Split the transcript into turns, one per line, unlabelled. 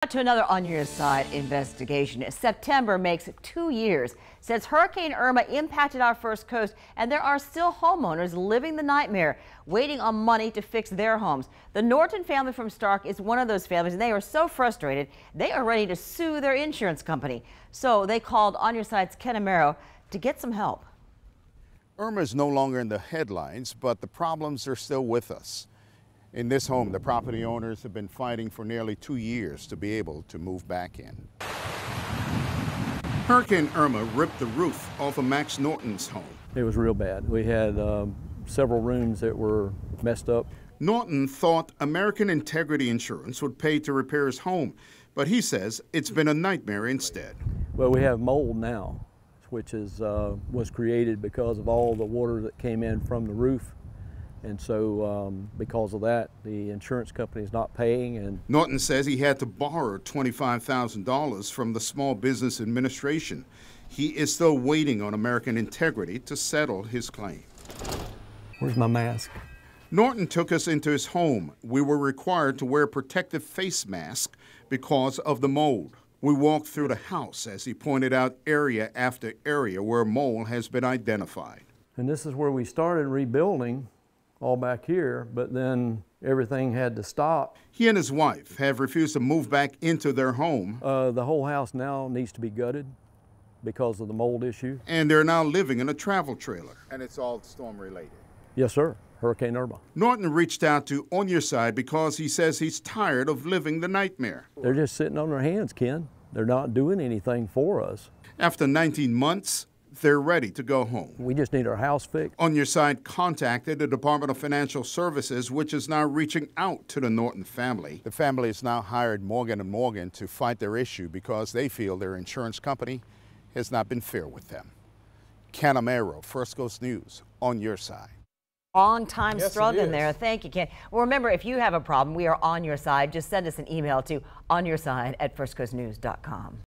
To another On Your Side investigation. September makes 2 years since Hurricane Irma impacted our First Coast, and there are still homeowners living the nightmare, waiting on money to fix their homes. The Norton family from Stark is one of those families, and they are so frustrated they are ready to sue their insurance company. So they called On Your Side's Ken Amaro to get some help.
Irma is no longer in the headlines, but the problems are still with us. In this home, the property owners have been fighting for nearly 2 years to be able to move back in. Hurricane Irma ripped the roof off of Max Norton's home.
It was real bad. We had several rooms that were messed up.
Norton thought American Integrity Insurance would pay to repair his home, but he says it's been a nightmare instead.
Well, we have mold now, which was created because of all the water that came in from the roof. And so because of that, the insurance company is not paying. And
Norton says he had to borrow $25,000 from the Small Business Administration. He is still waiting on American Integrity to settle his claim.
Where's my mask?
Norton took us into his home. We were required to wear protective face masks because of the mold. We walked through the house as he pointed out area after area where mold has been identified.
And this is where we started rebuilding, all back here, but then everything had to stop.
He and his wife have refused to move back into their home.
The whole house now needs to be gutted because of the mold issue.
And they're now living in a travel trailer. And it's all storm related?
Yes, sir. Hurricane Irma.
Norton reached out to On Your Side because he says he's tired of living the nightmare.
They're just sitting on their hands, Ken. They're not doing anything for us.
After 19 months, they're ready to go home.
We just need our house fixed.
On Your Side contacted the Department of Financial Services, which is now reaching out to the Norton family. The family has now hired Morgan & Morgan to fight their issue because they feel their insurance company has not been fair with them. Ken Amaro, First Coast News, On Your Side.
Long time struggling there. Thank you, Ken. Well, remember, if you have a problem, we are on your side. Just send us an email to onyourside@firstcoastnews.com.